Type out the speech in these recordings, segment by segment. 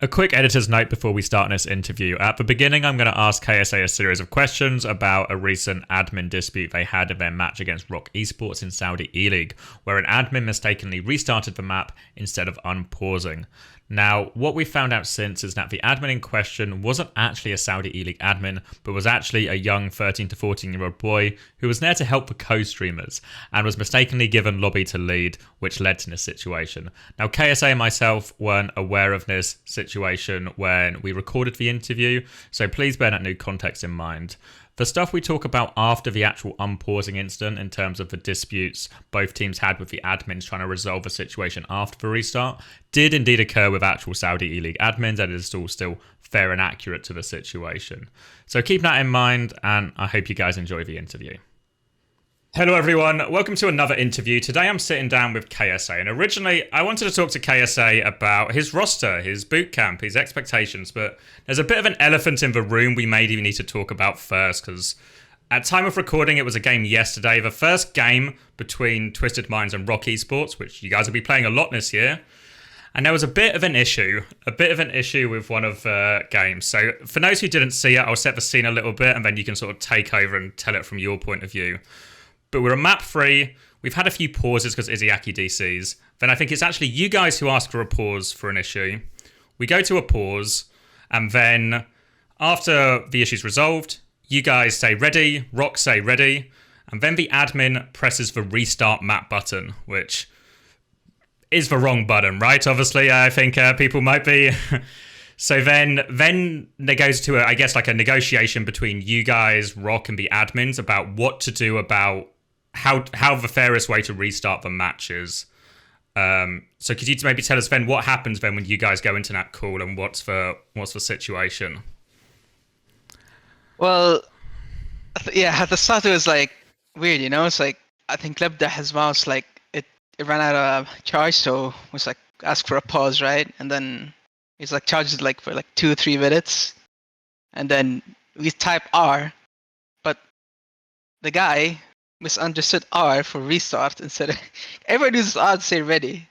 A quick editor's note before we start this interview. At the beginning, I'm going to ask KSAA a series of questions about a recent admin dispute they had in their match against ROC Esports in Saudi Eleague, where an admin mistakenly restarted the map instead of unpausing. Now, what we found out since is that the admin in question wasn't actually a Saudi Eleague admin, but was actually a young 13 to 14-year-old boy who was there to help the co-streamers and was mistakenly given lobby to lead, which led to this situation. Now, KSA and myself weren't aware of this situation when we recorded the interview, so please bear that new context in mind. The stuff we talk about after the actual unpausing incident in terms of the disputes both teams had with the admins trying to resolve the situation after the restart did indeed occur with actual Saudi E-League admins, and it is all still fair and accurate to the situation. So keep that in mind, and I hope you guys enjoy the interview. Hello everyone, welcome to another interview. Today I'm sitting down with KSA, and originally I wanted to talk to KSA about his roster, his bootcamp, his expectations, but there's a bit of an elephant in the room we may even need to talk about first, because at time of recording it was a game yesterday, the first game between Twisted Minds and ROC Esports, which you guys will be playing a lot this year, and there was a bit of an issue with one of the games. So for those who didn't see it, I'll set the scene a little bit and then you can sort of take over and tell it from your point of view. But we're a map 3. We've had a few pauses because Izzyaki DCs. Then I think it's actually you guys who ask for a pause for an issue. We go to a pause, and then after the issue's resolved, you guys say ready, ROC say ready, and then the admin presses the restart map button, which is the wrong button, right? Obviously, I think people might be... So then there goes to, a negotiation between you guys, ROC, and the admins about what to do about how the fairest way to restart the match is. So could you maybe tell us then what happens then when you guys go into that call and what's the situation? Well, at the start it was like weird, you know. It's like I think Lebda his mouse it ran out of charge, so it was like ask for a pause, right? And then it's like charges for 2 or 3 minutes, and then we type R, but the guy misunderstood R for restart instead of everyone uses R to say ready.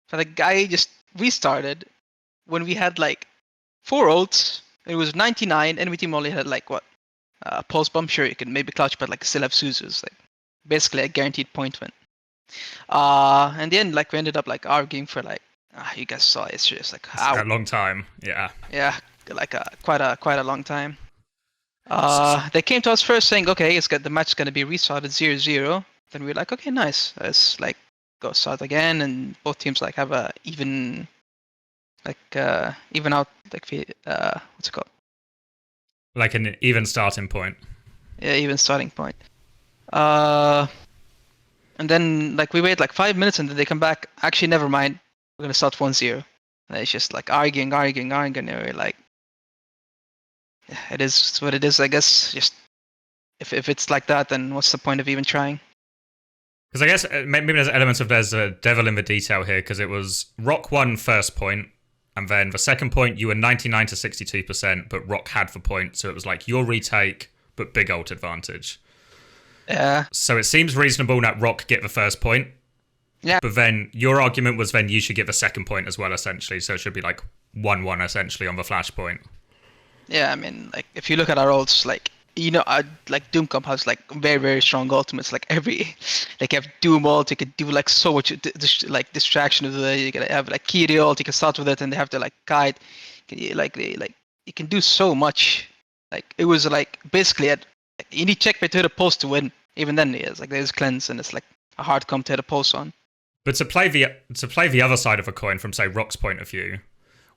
But the guy just restarted when we had 4 ults. It was 99, enemy team only had pulse bomb. Sure, you can maybe clutch, but still have Suzus. Basically a guaranteed point win. In the end, we ended up arguing for you guys saw it's just a long time. Yeah, quite a long time. They came to us first saying, okay, the match is gonna be restarted 0-0. Then we're like, okay, nice, let's go start again, and both teams have a even out what's it called, like an even starting point. Yeah, even starting point. And then we wait 5 minutes, and then they come back, actually never mind, we're gonna start 1-0. And it's just arguing, and we're yeah, it is what it is, I guess. Just if it's like that, then what's the point of even trying? Because I guess maybe there's elements of there's a devil in the detail here, because it was ROC won first point, and then the second point you were 99 to 62%, but ROC had the point, so it was your retake, but big ult advantage. Yeah. So it seems reasonable that ROC get the first point. Yeah. But then your argument was then you should get the second point as well, essentially, so it should be 1-1 essentially on the flashpoint. Yeah, I mean, if you look at our ults, BootCamp has very, very strong ultimates. You have Doom ult, you can do so much distraction with it. You can have Kiri ult, you can start with it, and they have to guide. You can do so much. It was basically you need checkmate to hit a post to win. Even then, there's cleanse, and it's a hard comp to hit a post on. But to play the other side of a coin from say ROC's point of view.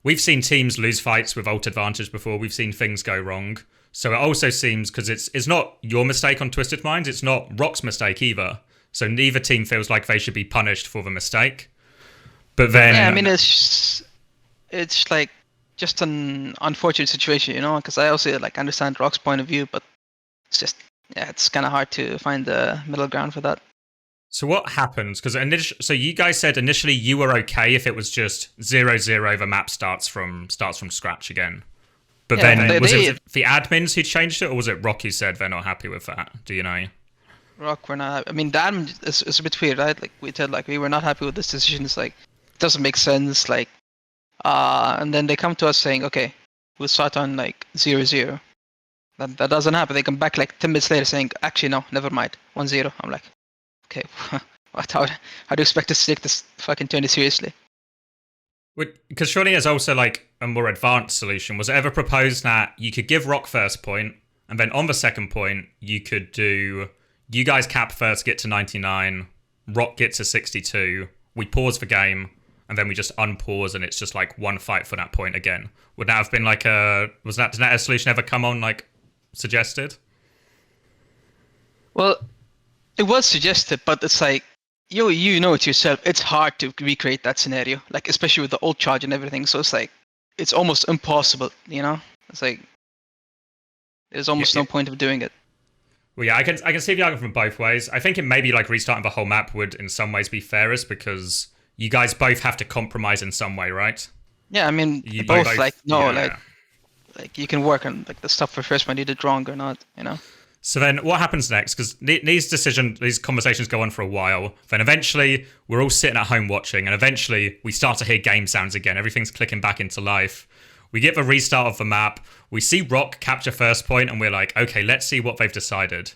We've seen teams lose fights with ult advantage before. We've seen things go wrong. So it also seems, because it's not your mistake on Twisted Minds, it's not ROC's mistake either. So neither team feels like they should be punished for the mistake. But then... Yeah, I mean, it's just an unfortunate situation, you know, because I also understand ROC's point of view, but it's just, it's kind of hard to find the middle ground for that. So what happens? Because so you guys said initially you were okay if it was just 0-0, the map starts from scratch again. But then was it the admins who changed it, or was it ROC who said they're not happy with that? Do you know? ROC, we're not. I mean, the admin is a bit weird, right? We said we were not happy with this decision. It's it doesn't make sense. And then they come to us saying, okay, we'll start on like 0-0. That doesn't happen. They come back like 10 minutes later saying, actually, no, never mind, 1-0. I'm like, okay, how do you expect us to take this fucking tourney seriously? Because surely there's also like a more advanced solution. Was it ever proposed that you could give ROC first point, and then on the second point, you could do, you guys cap first, get to 99, ROC get to 62, we pause the game, and then we just unpause, and it's just like one fight for that point again. Would that have been like did that a solution ever come on, like, suggested? Well, it was suggested, but it's like, you know it yourself, it's hard to recreate that scenario, like especially with the old charge and everything. So it's like, it's almost impossible, you know? It's like, there's almost no point of doing it. Well, yeah, I can see the argument from both ways. I think it maybe like restarting the whole map would in some ways be fairest, because you guys both have to compromise in some way, right? Yeah, I mean, you both like, no, yeah. like you can work on like the stuff for first one you did wrong or not, you know? So then what happens next? Because these conversations go on for a while. Then eventually we're all sitting at home watching, and eventually we start to hear game sounds again. Everything's clicking back into life. We get the restart of the map. We see ROC capture first point, and we're like, okay, let's see what they've decided.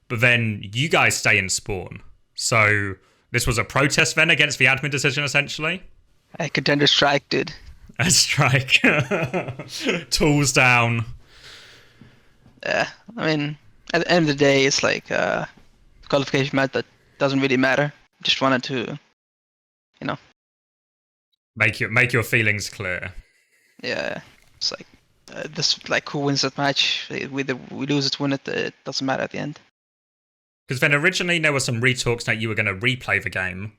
But then you guys stay in spawn. So this was a protest then against the admin decision, essentially? A contender strike, dude. A strike. Tools down. Yeah, I mean, at the end of the day, it's like qualification match that doesn't really matter. Just wanted to, you know, make your feelings clear. Yeah, it's like this, like who wins that match, whether we lose it, win it, it doesn't matter at the end. Because then originally there were some retalks that you were going to replay the game.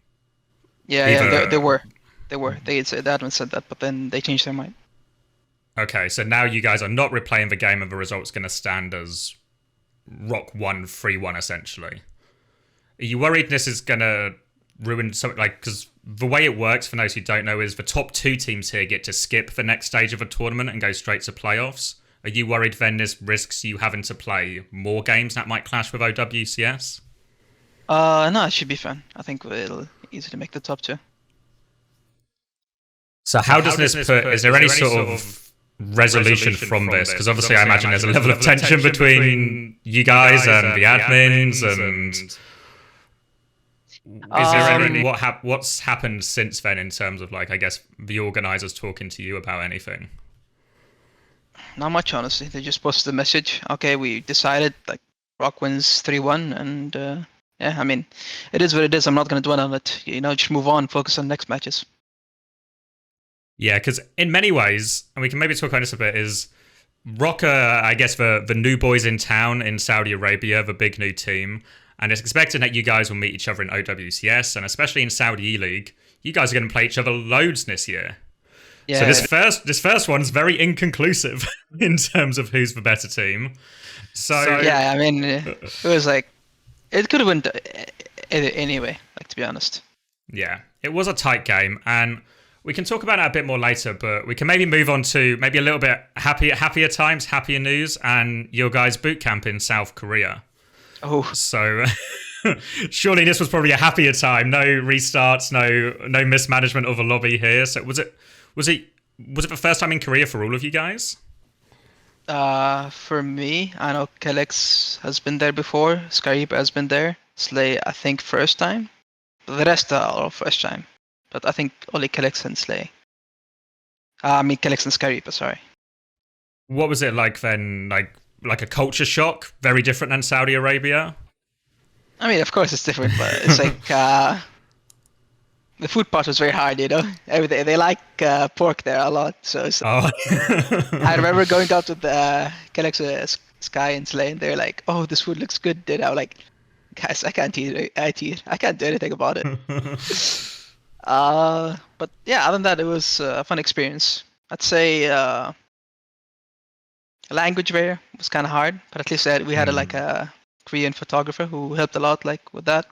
Yeah, there were. The admin said that, but then they changed their mind. Okay, so now you guys are not replaying the game, and the result's going to stand as ROC 1 3-1 essentially. Are you worried this is going to ruin something? Like, because the way it works, for those who don't know, is the top 2 teams here get to skip the next stage of a tournament and go straight to playoffs. Are you worried then this risks you having to play more games that might clash with OWCS? No, it should be fun. I think it'll easily make the top 2. So how does this put, is there any sort of resolution from this? Because obviously I imagine there's a level of tension between you guys and the admins, and is there any, what's happened since then in terms of, like, I guess the organisers talking to you about anything? Not much, honestly. They just posted a message. Okay, we decided, like, ROC wins 3-1, and yeah, I mean, it is what it is. I'm not going to dwell on it. You know, just move on, focus on next matches. Yeah, because in many ways, and we can maybe talk about this a bit, is ROC, I guess, the new boys in town in Saudi Arabia, the big new team, and it's expected that you guys will meet each other in OWCS, and especially in Saudi Eleague, you guys are going to play each other loads this year. Yeah. So this first one's very inconclusive in terms of who's the better team. So yeah, I mean, it was like, it could have went anyway, like, to be honest. Yeah, it was a tight game, and we can talk about that a bit more later, but we can maybe move on to maybe a little bit happier times, happier news, and your guys' bootcamp in South Korea. Oh. So surely this was probably a happier time. No restarts, no mismanagement of a lobby here. So was it the first time in Korea for all of you guys? For me, I know Kellex has been there before. Skyreaper has been there. Slay, I think, first time. The rest are all first time. But I think only Kellex and Slay. I mean, Kellex and Skyreaper, sorry. What was it like then? Like a culture shock? Very different than Saudi Arabia? I mean, of course it's different, but it's like the food part was very hard, you know. They like pork there a lot, so. I remember going down to the Kellex, Sky and Slay, and they're like, "Oh, this food looks good." And I'm like, "Guys, I can't eat it. I can't do anything about it." But yeah, other than that, it was a fun experience. I'd say language barrier was kind of hard, but at least we had a Korean photographer who helped a lot, like, with that.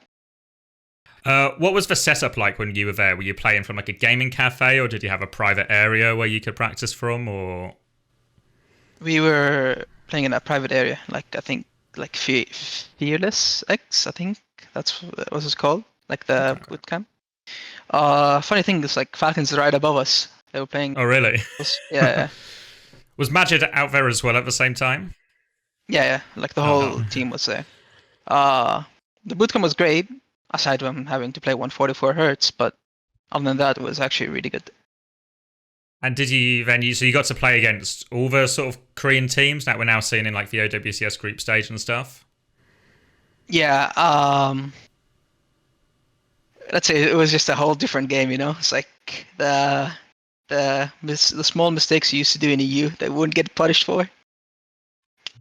What was the setup like when you were there? Were you playing from like a gaming cafe, or did you have a private area where you could practice from, or? We were playing in a private area, like, I think, like Fearless X, I think that's what it's called, like the bootcamp. Funny thing is, like, Falcons are right above us, They were playing. Oh, really? Yeah, Was Majid out there as well at the same time? yeah. Like the Oh, whole team was there. The bootcamp was great, aside from having to play 144 hertz, but other than that, it was actually really good. And did you then? So you got to play against all the sort of Korean teams that we're now seeing in like the OWCS group stage and stuff. Yeah. Let's say it was just a whole different game. It's like the small mistakes you used to do in EU that wouldn't get punished for.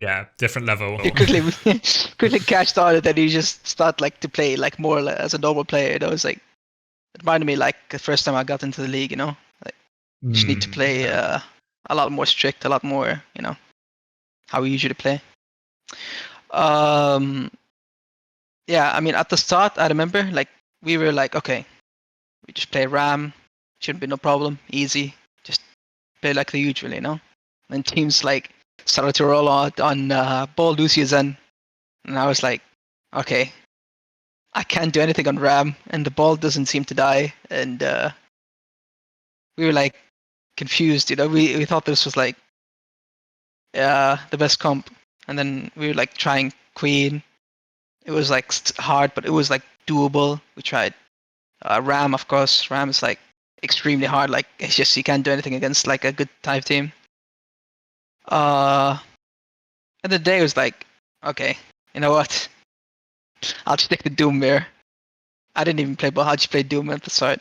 Yeah, different level. You quickly catch on it, and you just start like to play like more as a normal player. It's like it reminded me like the first time I got into the league. Like you just need to play a lot more strict, a lot more how we usually play. Yeah, I mean at the start I remember like we were like, okay, we just play RAM, shouldn't be no problem, easy, just play like the usual, And teams like started to roll out on ball OWCS, and I was like, okay, I can't do anything on RAM, and the ball doesn't seem to die, and we were like confused, we thought this was like the best comp, and then we were like trying Queen. It was like hard, but it was like doable. We tried RAM, of course. RAM is like extremely hard. Like it's just you can't do anything against like a good type team. And the day was like, okay, you know what? I'll stick to Doom there. I didn't even play, but how'd you play Doom at the start?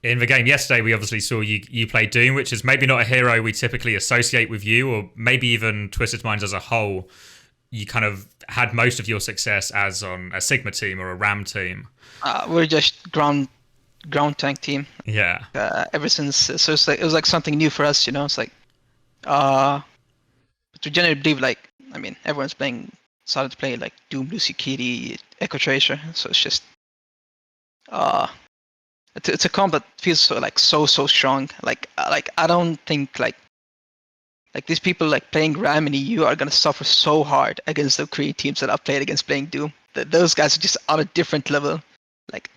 In the game yesterday, we obviously saw you play Doom, which is maybe not a hero we typically associate with you, or maybe even Twisted Minds as a whole. You kind of had most of your success as on a Sigma team or a RAM team. We're just ground tank team. Yeah. Ever since, so it was like something new for us, It's like, but we generally believe like, I mean, everyone's started to play like Doom, Lucy Kitty, Echo Tracer, so it's just, it's a comp that feels so strong. Like I don't think like these people like playing RAM in EU are gonna suffer so hard against the Korean teams that I've played against playing Doom. Those guys are just on a different level. Like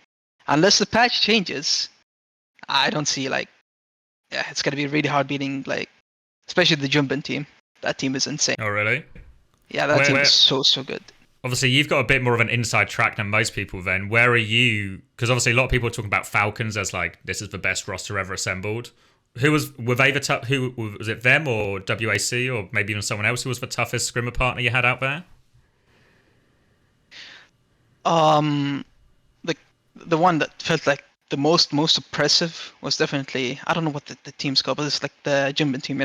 unless the patch changes, I don't see it's gonna be really hard beating especially the Jumbin team. That team is insane. Oh really? Yeah, that team is so good. Obviously, you've got a bit more of an inside track than most people then. Where are you? Because obviously a lot of people are talking about Falcons as like, this is the best roster ever assembled. Were they the tough? Who was it? Them or WAC or maybe even someone else who was the toughest scrimmer partner you had out there? The one that felt like the most oppressive was definitely, I don't know what the team's called, but it's like the Jimbin team,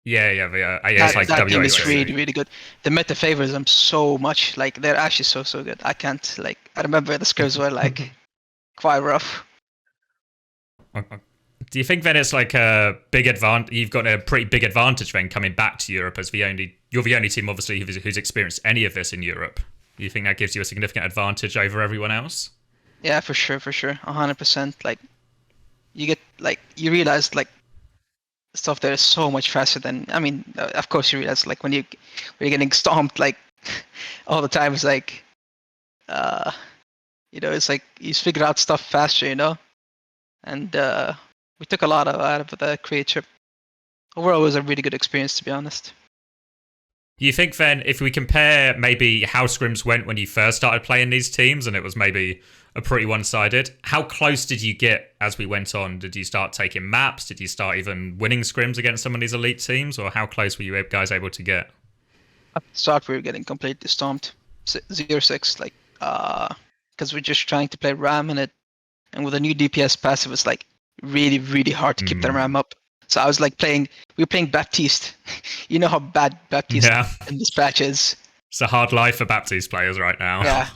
Yeah, it's like that WAC. team is really, really good. The meta favors them so much. Like they're actually so good. I can't I remember the scrims were like quite rough. Do you think then it's like a big advantage? You've got a pretty big advantage then coming back to Europe as you're the only team obviously who's experienced any of this in Europe. Do you think that gives you a significant advantage over everyone else? Yeah, for sure, 100%. Like you get you realize stuff there is so much faster than, I mean, of course you realize when you're getting stomped all the time. It's like it's like you figure out stuff faster, and we took a lot out of the create trip. Overall, it was a really good experience, to be honest. Do you think then, if we compare maybe how scrims went when you first started playing these teams, and it was maybe a pretty one-sided, how close did you get as we went on? Did you start taking maps? Did you start even winning scrims against some of these elite teams? Or how close were you guys able to get? At the start, we were getting completely stomped. 0-6, because we're just trying to play RAM in it. And with a new DPS passive, it's really, really hard to keep the RAM up. So I was we were playing Baptiste. You know how bad Baptiste in this patch is. It's a hard life for Baptiste players right now. Yeah.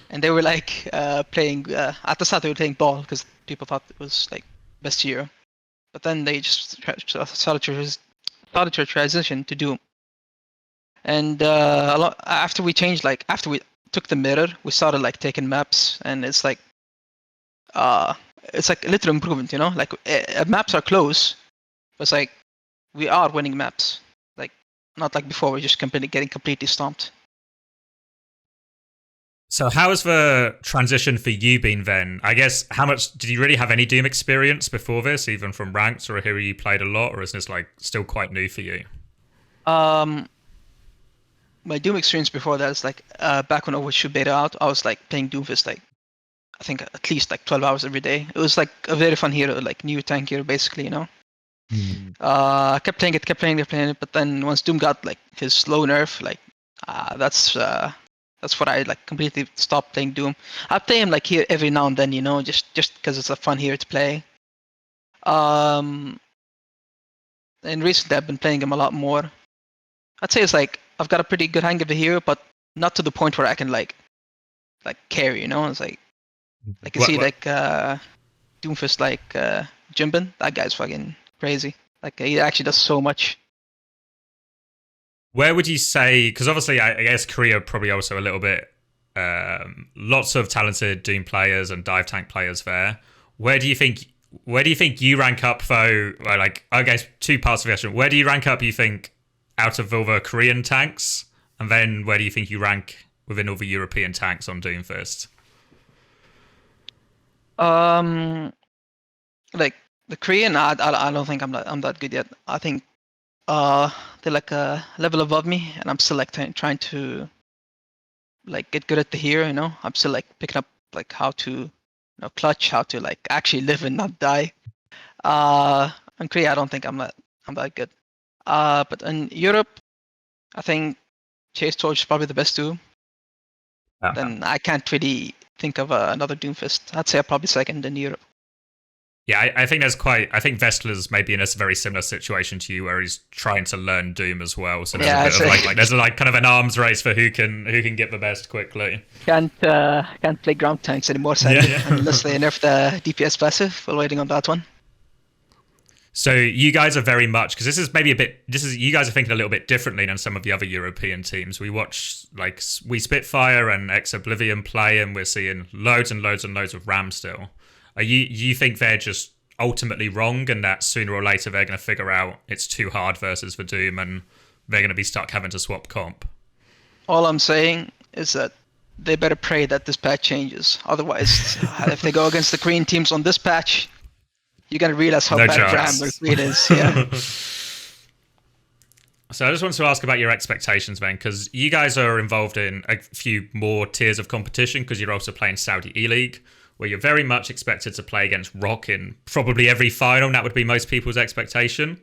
And they were playing, at the start they were playing ball because people thought it was best hero. But then they just started to transition to Doom. And after we changed, after we took the mirror, we started taking maps, and it's a little improvement, maps are close, but it's we are winning maps, not like before we're just getting completely stomped. So how has the transition for you been then? I guess how much did you really have any Doom experience before this, even from ranked or a hero you played a lot, or is this like still quite new for you? Um, my Doom experience before that is like back when Overwatch should beta out, I was like playing Doomfist like I think at least like 12 hours every day. It was like a very fun hero, like new tank hero basically, you know. I kept playing it, kept playing it, but then once Doom got like his slow nerf, like that's what I like completely stopped playing Doom. I play him like here every now and then, you know, just because it's a fun hero to play. Um, and recently I've been playing him a lot more. I'd say it's like I've got a pretty good hang of the hero, but not to the point where I can like carry, you know. It's like you see like Doomfist like Jimbin, that guy's fucking crazy. Like he actually does so much. Where would you say? Because obviously, I guess Korea probably also a little bit. Lots of talented Doom players and dive tank players there. Where do you think? Where do you think you rank up though? Well, like I guess two parts of the question. Where do you rank up? You think out of all the Korean tanks, and then where do you think you rank within all the European tanks on Doomfist? Like the Korean, I don't think I'm that good yet. I think they're like a level above me, and I'm still like trying to like get good at the hero. You know, I'm still like picking up like how to clutch, how to like actually live and not die. In Korea, I don't think I'm that good. But in Europe, I think Chase Torch is probably the best too. Then I can't really think of another Doomfist. I'd say I'm probably second in Europe. Yeah, I think there's quite. I think Vestler's maybe in a very similar situation to you, where he's trying to learn Doom as well. So there's a bit of like there's like kind of an arms race for who can get the best quickly. Can't play ground tanks anymore, sadly, unless they nerf the DPS passive. We're waiting on that one. So you guys are very much, because this is maybe a bit. You guys are thinking a little bit differently than some of the other European teams. We watch like we Spitfire and Ex Oblivion play, and we're seeing loads and loads and loads of Ram still. You think they're just ultimately wrong, and that sooner or later they're going to figure out it's too hard versus the Doom, and they're going to be stuck having to swap comp? All I'm saying is that they better pray that this patch changes. Otherwise, if they go against the Korean teams on this patch, you're going to realize how bad Ram it is. Yeah. So I just wanted to ask about your expectations, then, because you guys are involved in a few more tiers of competition, because you're also playing Saudi Eleague, where you're very much expected to play against ROC in probably every final. That would be most people's expectation.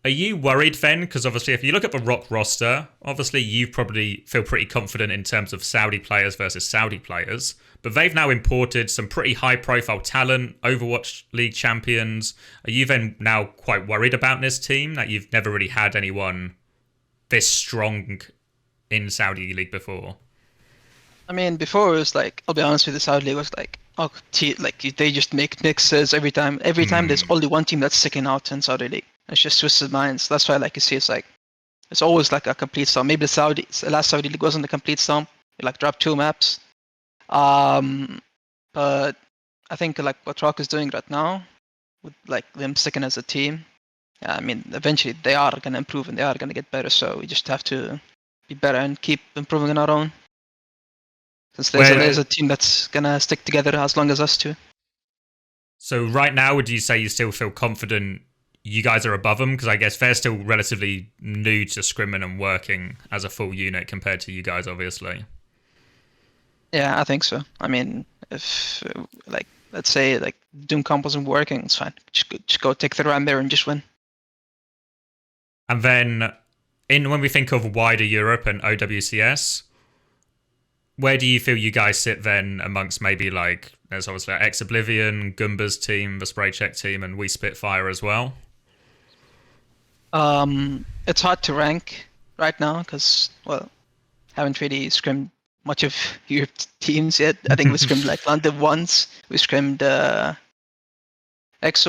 Are you worried then? Because obviously, if you look at the ROC roster, obviously you probably feel pretty confident in terms of Saudi players versus Saudi players. But they've now imported some pretty high-profile talent, Overwatch League champions. Are you then now quite worried about this team, that you've never really had anyone this strong in Saudi League before? I mean, before it was like, I'll be honest with you, Saudi League was like, like they just make mixes every time. Every time there's only one team that's sticking out in Saudi League. It's just Swiss minds. That's why, like you see, it's like it's always like a complete storm. Maybe the last Saudi League wasn't a complete storm. It like dropped 2 maps. But I think like what ROC is doing right now, with like them sticking as a team, I mean, eventually they are gonna improve and they are gonna get better. So we just have to be better and keep improving on our own. Since there's a team that's gonna stick together as long as us two. So right now, would you say you still feel confident you guys are above them? Because I guess they're still relatively new to scrimming and working as a full unit compared to you guys, obviously. Yeah, I think so. I mean, if like let's say like Doom comp wasn't working, it's fine. Just go take the Ram there and just win. And then, when we think of wider Europe and OWCS, where do you feel you guys sit then amongst maybe like, there's obviously like Ex Oblivion, Goomba's team, the Spray Check team, and we Spitfire as well? It's hard to rank right now because, well, haven't really scrimmed much of Europe teams yet. I think we scrimmed like London once, we scrimmed EXO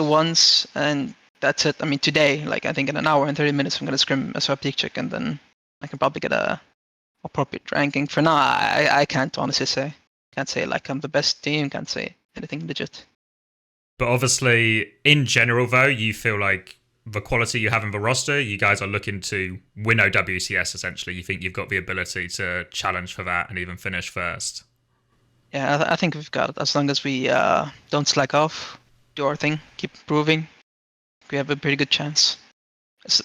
once, and that's it. I mean, today, like I think in an hour and 30 minutes, I'm gonna scrim a Peak Check, and then I can probably get a appropriate ranking. For now, I can't honestly say. Can't say like I'm the best team. Can't say anything legit. But obviously, in general, though, you feel like the quality you have in the roster, you guys are looking to win OWCS essentially. You think you've got the ability to challenge for that and even finish first? Yeah, I think we've got it. As long as we don't slack off, do our thing, keep improving, we have a pretty good chance.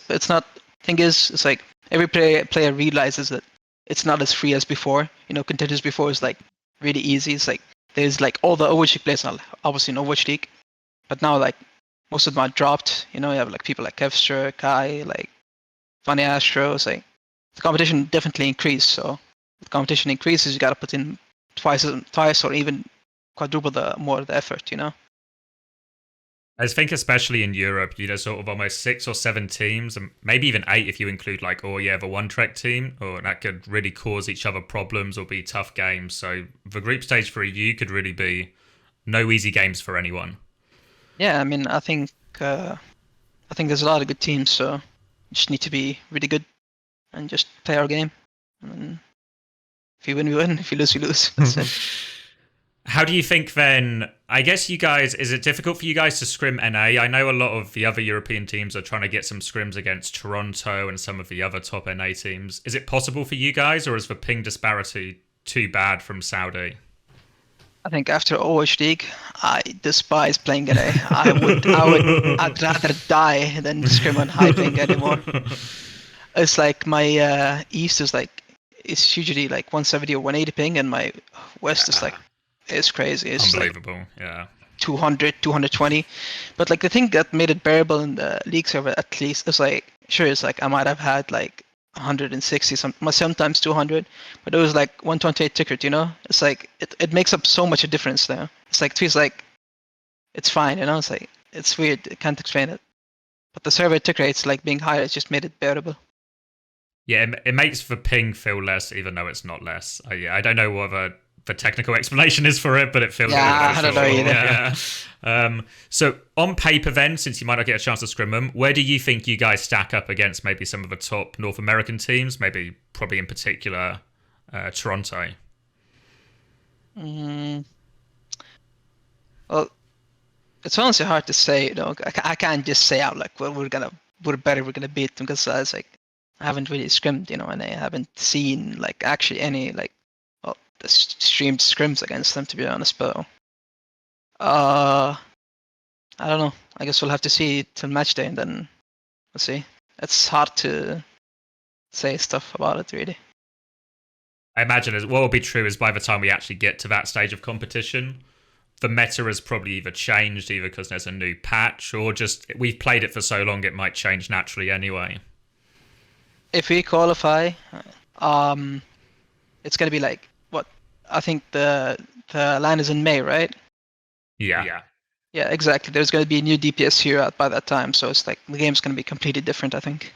It's not. Thing is, it's like every player realizes that it's not as free as before. Contenders before is like really easy. It's like there's like all the Overwatch League players now, obviously in Overwatch League, but now like most of them are dropped. You have like people like Kevster, Kai, like Funny Astro. It's like the competition definitely increased. So the competition increases, you gotta put in twice or even quadruple the effort. I think especially in Europe, sort of almost 6 or 7 teams, and maybe even 8 if you include the one track team, or that could really cause each other problems or be tough games. So the group stage for EU could really be no easy games for anyone. Yeah, I mean, I think there's a lot of good teams, so you just need to be really good and just play our game. And if you win, we win. If you lose, we lose. That's it. How do you think then, I guess you guys, is it difficult for you guys to scrim NA? I know a lot of the other European teams are trying to get some scrims against Toronto and some of the other top NA teams. Is it possible for you guys, or is the ping disparity too bad from Saudi? I think after Overwatch League, I despise playing NA. I'd rather die than scrim on high ping anymore. It's like my East is like, it's usually like 170 or 180 ping, and my West is like, it's crazy. It's unbelievable. Like yeah. 200, 220. But like the thing that made it bearable in the league server, at least, is like, sure, it's like I might have had like 160, sometimes 200, but it was like 128 ticket, It's like, it makes up so much a difference now. It's like, it feels like it's fine, It's like, it's weird. I can't explain it. But the server tick rates like being higher, it's just made it bearable. Yeah, it makes the ping feel less, even though it's not less. I don't know what the technical explanation is for it, but it feels I don't know either. Yeah. So on paper then, since you might not get a chance to scrim them, where do you think you guys stack up against maybe some of the top North American teams, probably in particular Toronto? Well, it's honestly hard to say, I can't just say out like, well, we're better, we're gonna beat them, because it's like, I haven't really scrimmed, and I haven't seen like actually any like the streamed scrims against them, to be honest. But I don't know. I guess we'll have to see till match day, and then we'll see. It's hard to say stuff about it, really. I imagine what will be true is by the time we actually get to that stage of competition, the meta has probably either changed, either because there's a new patch, or just we've played it for so long it might change naturally anyway. If we qualify, it's gonna be like what? I think the line is in May, right? Yeah. Yeah, exactly. There's gonna be a new DPS here out by that time, so it's like the game's gonna be completely different, I think.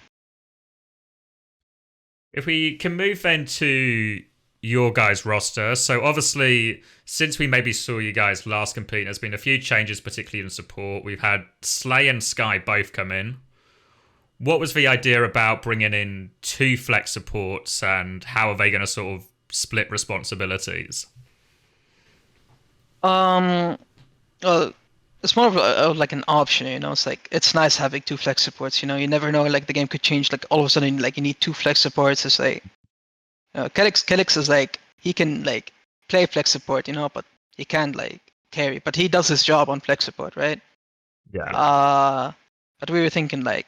If we can move then to your guys' roster, so obviously since we maybe saw you guys last compete, there's been a few changes, particularly in support. We've had Slay and Sky both come in. What was the idea about bringing in 2 flex supports, and how are they going to sort of split responsibilities? Well, it's more of like an option, It's like, it's nice having 2 flex supports, You never know, like the game could change. Like all of a sudden, like you need 2 flex supports. It's like, Kellex is like, he can like play flex support, but he can't like carry. But he does his job on flex support, right? Yeah. But we were thinking like,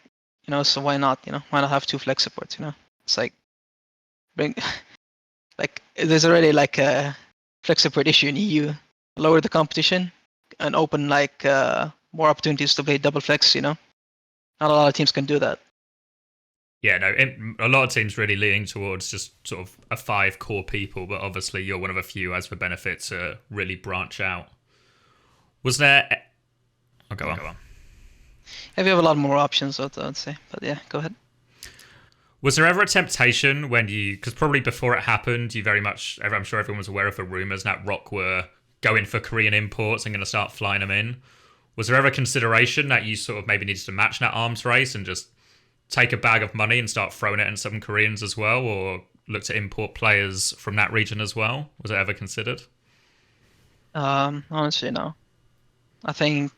so why not? Why not have 2 flex supports? It's like, like there's already like a flex support issue in EU. Lower the competition and open like more opportunities to play double flex. Not a lot of teams can do that. Yeah, no, a lot of teams really leaning towards just sort of a 5 core people, but obviously you're one of a few who has the benefit to really branch out. Was there... Oh, go on. Yeah, we have a lot more options, I'd say. But yeah, go ahead. Was there ever a temptation when because probably before it happened, you very much, I'm sure everyone was aware of the rumours that ROC were going for Korean imports and going to start flying them in. Was there ever a consideration that you sort of maybe needed to match that arms race and just take a bag of money and start throwing it in some Koreans as well, or look to import players from that region as well? Was it ever considered? Honestly, no. I think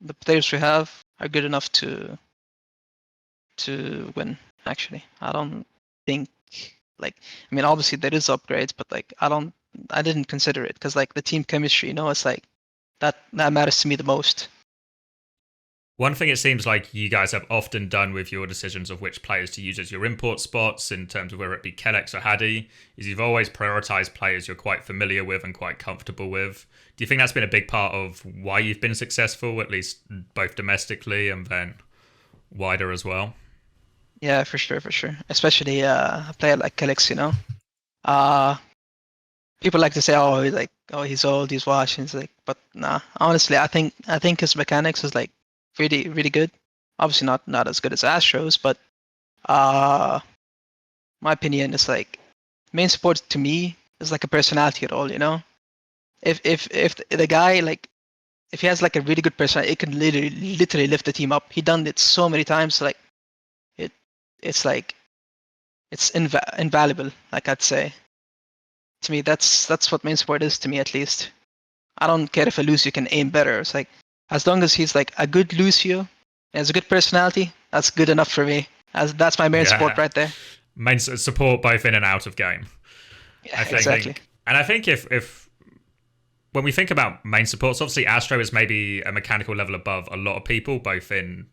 the players we have are good enough to win. Actually, I don't think like, I mean, obviously there is upgrades, but like I didn't consider it because like the team chemistry, it's like that matters to me the most. One thing it seems like you guys have often done with your decisions of which players to use as your import spots, in terms of whether it be Kellex or Hadi, is you've always prioritized players you're quite familiar with and quite comfortable with. Do you think that's been a big part of why you've been successful, at least both domestically and then wider as well? Yeah, for sure, Especially a player like Kellex. Uh, People like to say, he's old, he's washed, and it's like, but nah. Honestly, I think his mechanics is like really, really good. Obviously, not as good as Astro's, but uh, my opinion is like main support to me is like a personality role. If the guy like if he has like a really good personality, it can literally lift the team up. He done it so many times, like it it's like it's invaluable. Like I'd say, to me, that's what main support is to me, at least. I don't care if a Lucio can aim better. It's like as long as he's like a good Lucio and has a good personality, that's good enough for me. As that's my main support right there. Main support both in and out of game. Yeah, exactly. And I think if when we think about main supports, obviously Astro is maybe a mechanical level above a lot of people, both in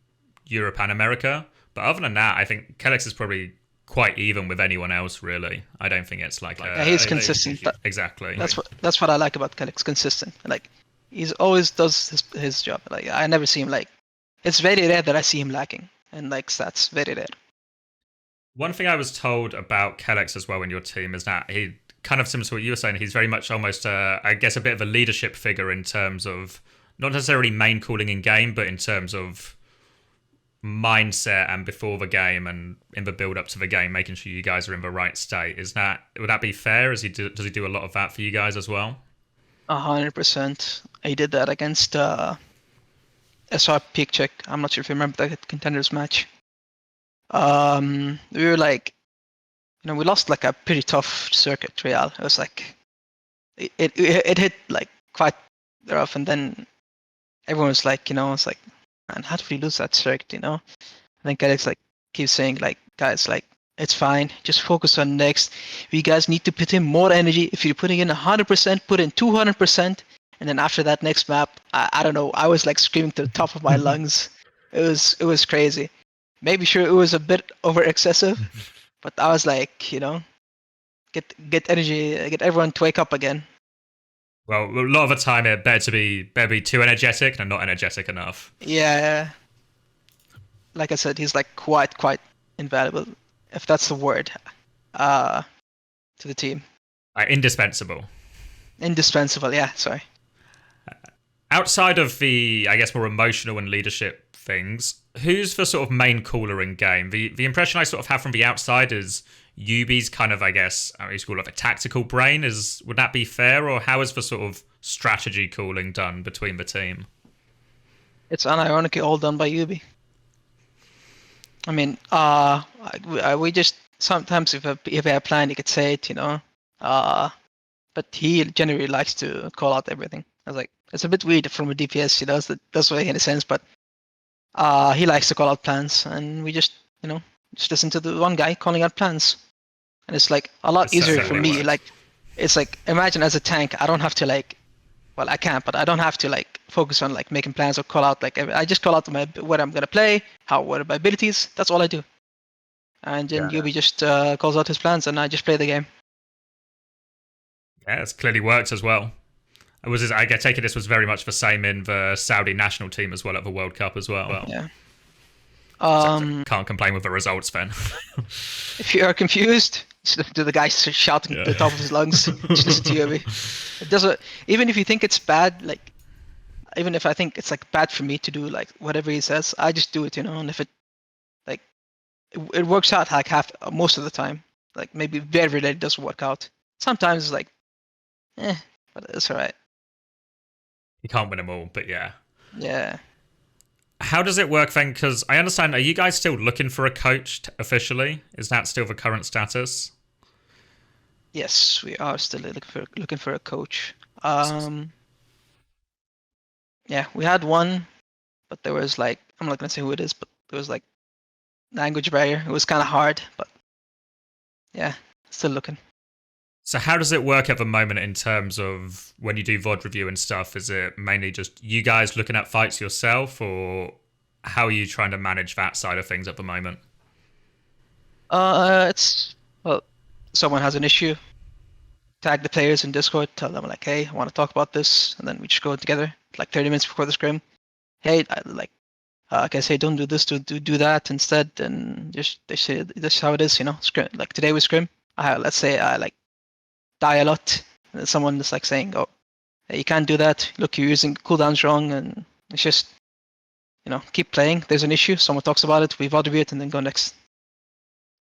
Europe and America. But other than that, I think Kellex is probably quite even with anyone else, really. I don't think it's like he's consistent. Exactly. That's what I like about Kellex. Consistent. Like he's always does his job. Like I never see him like. It's very rare that I see him lacking, and like stats very rare. One thing I was told about Kellex as well in your team is that he, kind of similar to what you were saying, he's very much almost, I guess, a bit of a leadership figure in terms of not necessarily main calling in game, but in terms of mindset and before the game and in the build up to the game, making sure you guys are in the right state. Would that be fair? Does he do a lot of that for you guys as well? 100%. I did that against SR Peak Check. I'm not sure if you remember that contenders match. We were like, we lost like a pretty tough circuit Real. It was like it hit like quite rough, and then everyone was like, it's like, man, how did we lose that circuit? I think Alex like keeps saying like, guys, like it's fine, just focus on next. You guys need to put in more energy. If you're putting in 100%, put in 200%, and then after that next map, I don't know. I was like screaming to the top of my lungs. It was crazy. Maybe sure it was a bit over excessive, but I was like, get energy, get everyone to wake up again. Well, a lot of the time it better be too energetic and not energetic enough. Yeah. Like I said, he's like quite invaluable, if that's the word, to the team. Indispensable. Indispensable, yeah, sorry. Outside of the, I guess, more emotional and leadership things, who's the sort of main caller in game? The impression I sort of have from the outside is Yubi's kind of, I guess, he's called like a tactical brain. Would that be fair, or how is the sort of strategy calling done between the team? It's unironically all done by Yubi. I mean, we just sometimes if we have a plan, you could say it, but he generally likes to call out everything. I was like, it's a bit weird from a DPS, that's way in a sense, but he likes to call out plans, and we just listen to the one guy calling out plans, and it's like a lot easier for me. Like, it's like, imagine as a tank, I don't have to like, well, I can't, but I don't have to like focus on like making plans or call out like I just call out what I'm gonna play, what are my abilities. That's all I do, and then Yubi just calls out his plans, and I just play the game. Yeah, it's clearly worked as well. I take it this was very much the same in the Saudi national team as well at the World Cup as well. Yeah. So can't complain with the results then. If you are confused, to the guy shouting at the top of his lungs, just listen to Yubi. It doesn't. Even if you think it's bad, like, even if I think it's like bad for me to do like whatever he says, I just do it, and if it like it works out like most of the time, like maybe very rarely it doesn't work out. Sometimes it's like, but it's alright. You can't win them all, but yeah. Yeah. How does it work then? Because I understand, are you guys still looking for a coach officially? Is that still the current status? Yes, we are still looking for a coach. Yeah, we had one but there was like, I'm not gonna say who it is, but there was like language barrier. It was kind of hard, but yeah, still looking. So how does it work at the moment in terms of when you do VOD review and stuff? Is it mainly just you guys looking at fights yourself, or how are you trying to manage that side of things at the moment? It's well, someone has an issue, tag the players in Discord, tell them like, hey, I want to talk about this, and then we just go together like 30 minutes before the scrim. Hey, I say don't do this, do that instead, and just they say this is how it is, you know. Scrim, like today we scrim. Let's say I like die a lot, and someone is like saying, oh, hey, you can't do that. Look, you're using cooldowns wrong, and it's just, you know, keep playing. There's an issue, someone talks about it, we VOD review it, and then go next.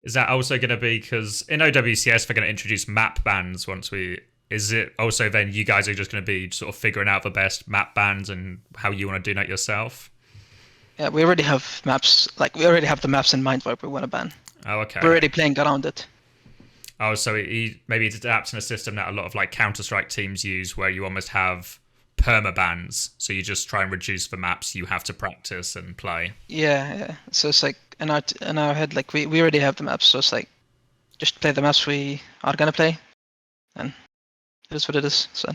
Is that also going to be, because in OWCS they're going to introduce map bans once we... Is it also then you guys are just going to be sort of figuring out the best map bans and how you want to do that yourself? Yeah, we already have maps, like we already have the maps in mind what we want to ban. Oh, okay. We're already playing around it. Oh, so maybe it adapts in a system that a lot of like Counter-Strike teams use where you almost have perma-bans. So you just try and reduce the maps you have to practice and play. Yeah. So it's like in our head, like we already have the maps, so it's like just play the maps we are gonna play, and it is what it is. So.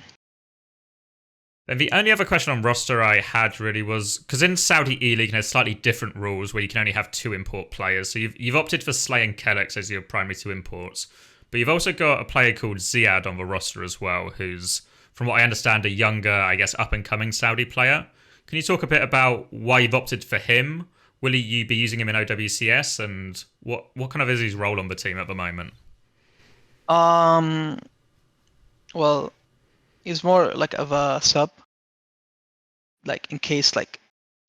And the only other question on roster I had really was, because in Saudi E-League there's slightly different rules where you can only have 2 import players. So you've opted for Slay and Kellex as your primary 2 imports. But you've also got a player called Ziyad on the roster as well, who's, from what I understand, a younger, I guess, up-and-coming Saudi player. Can you talk a bit about why you've opted for him? Will you be using him in OWCS? And what kind of is his role on the team at the moment? Well, he's more like of a sub. Like in case, like,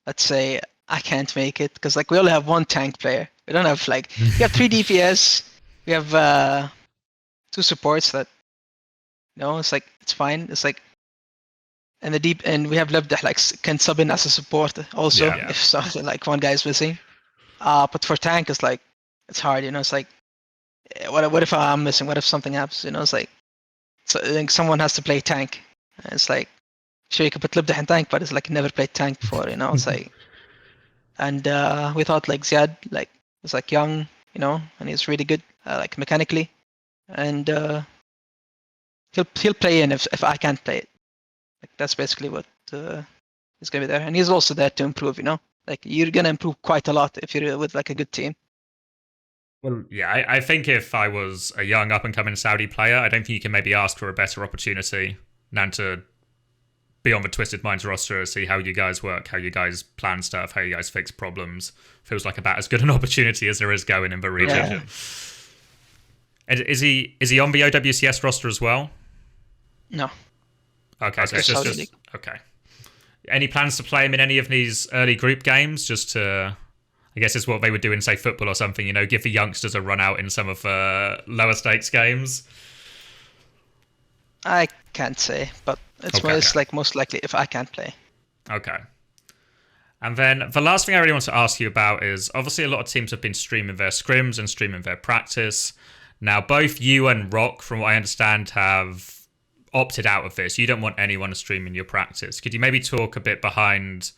let's say I can't make it, because like we only have 1 tank player. We don't have like, we have 3 DPS. We have 2 supports that, you know, it's like, it's fine. It's like, and we have Lebdah like can sub in as a support also if something like one guy is missing. But for tank, it's like, it's hard, you know. It's like, what if I'm missing? What if something happens? You know, it's like, so I think someone has to play tank. And it's like, sure, you could put Libdah in tank, but it's like never played tank before, you know. It's like, and we thought like Ziyad like was like young, you know, and he's really good like mechanically, and he'll play in if I can't play it. Like that's basically what is gonna be there, and he's also there to improve, you know. Like you're gonna improve quite a lot if you're with like a good team. Well, yeah, I think if I was a young up-and-coming Saudi player, I don't think you can maybe ask for a better opportunity than to be on the Twisted Minds roster, see how you guys work, how you guys plan stuff, how you guys fix problems. Feels like about as good an opportunity as there is going in the region. Yeah. And is he on the OWCS roster as well? No. Okay, so it's just okay. Any plans to play him in any of these early group games? Just to, I guess it's what they would do in, say, football or something, you know, give the youngsters a run out in some of the lower stakes games? I can't say, but it's most likely if I can't play. Okay. And then the last thing I really want to ask you about is, obviously a lot of teams have been streaming their scrims and streaming their practice. Now, both you and ROC, from what I understand, have opted out of this. You don't want anyone streaming your practice. Could you maybe talk a bit behind,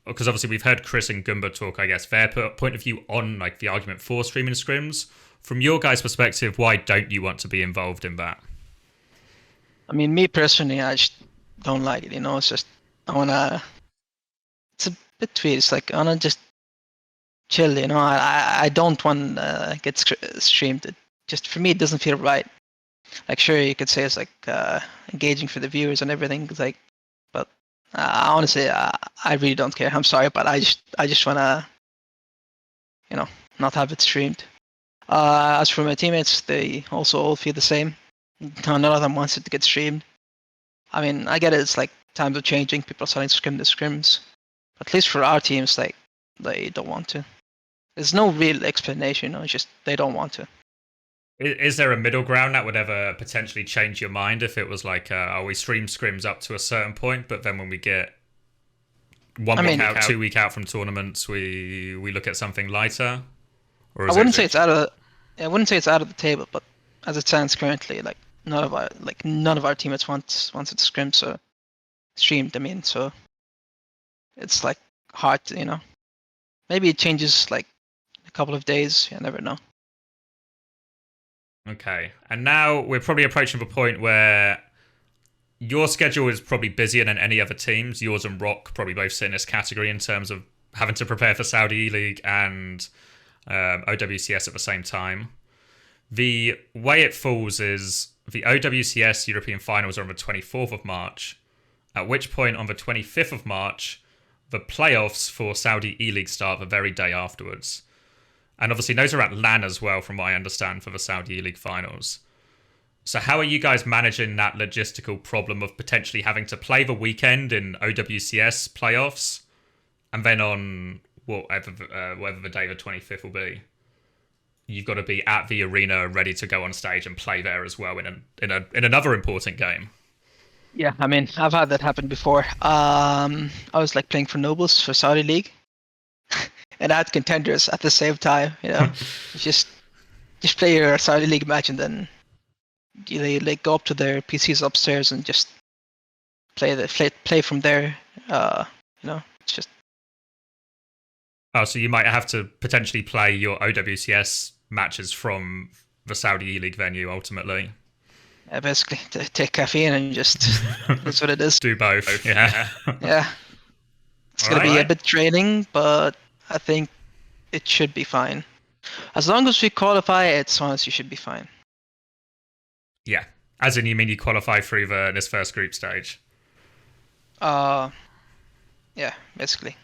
because obviously we've heard Chris and Gumba talk, I guess, their point of view on like the argument for streaming scrims. From your guys' perspective, why don't you want to be involved in that? I mean, me personally, I just don't like it, you know. It's just, it's a bit weird. It's like, I wanna just chill, you know. I don't want to get streamed. It just, for me, it doesn't feel right. Like, sure, you could say it's like engaging for the viewers and everything, like, but honestly, I really don't care. I'm sorry, but I just wanna, you know, not have it streamed. As for my teammates, they also all feel the same. None of them wants it to get streamed. I mean, I get it. It's like times are changing. People are starting to scrim the scrims, but at least for our teams, like they don't want to. There's no real explanation. You know, it's just they don't want to. Is there a middle ground that would ever potentially change your mind if it was like, we stream scrims up to a certain point, but then when we get 1 week out, 2 week out from tournaments, we look at something lighter? Or I wouldn't say it's out of the table, but as it stands currently, like none of our teammates wants it scrimmed, so streamed. I mean, so it's like hard to, you know. Maybe it changes like a couple of days. You never know. Okay, and now we're probably approaching the point where your schedule is probably busier than any other teams. Yours and ROC probably both sit in this category in terms of having to prepare for Saudi League and OWCS at the same time. The way it falls is the OWCS European Finals are on the 24th of March, at which point on the 25th of March, the playoffs for Saudi E-League start the very day afterwards. And obviously those are at LAN as well, from what I understand, for the Saudi E-League Finals. So how are you guys managing that logistical problem of potentially having to play the weekend in OWCS playoffs, and then on whatever the day the 25th will be, you've got to be at the arena ready to go on stage and play there as well in another important game? Yeah, I mean, I've had that happen before. I was like playing for Nobles for Saudi League, and I had contenders at the same time. You know, just play your Saudi League match, and then they like go up to their PCs upstairs and just play from there. You know, it's just. Oh, so you might have to potentially play your OWCS matches from the Saudi E-League venue ultimately. Yeah, basically, take caffeine and just that's what it is. Do both, yeah. Yeah, it's gonna be a bit draining, but I think it should be fine. As long as we qualify, it's honestly should be fine. Yeah, as in you mean you qualify through this first group stage? Yeah, basically.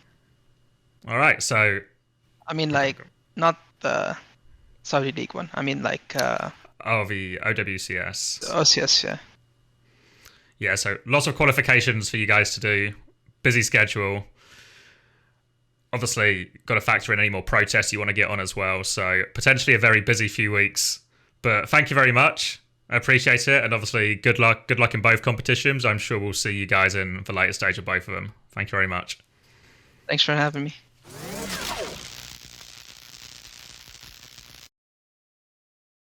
All right, so I mean, like not the Saudi League one. I mean, like the OWCS. The OCS, yeah. Yeah, so lots of qualifications for you guys to do. Busy schedule. Obviously, got to factor in any more protests you want to get on as well. So potentially a very busy few weeks. But thank you very much. I appreciate it. And obviously, good luck. Good luck in both competitions. I'm sure we'll see you guys in the later stage of both of them. Thank you very much. Thanks for having me.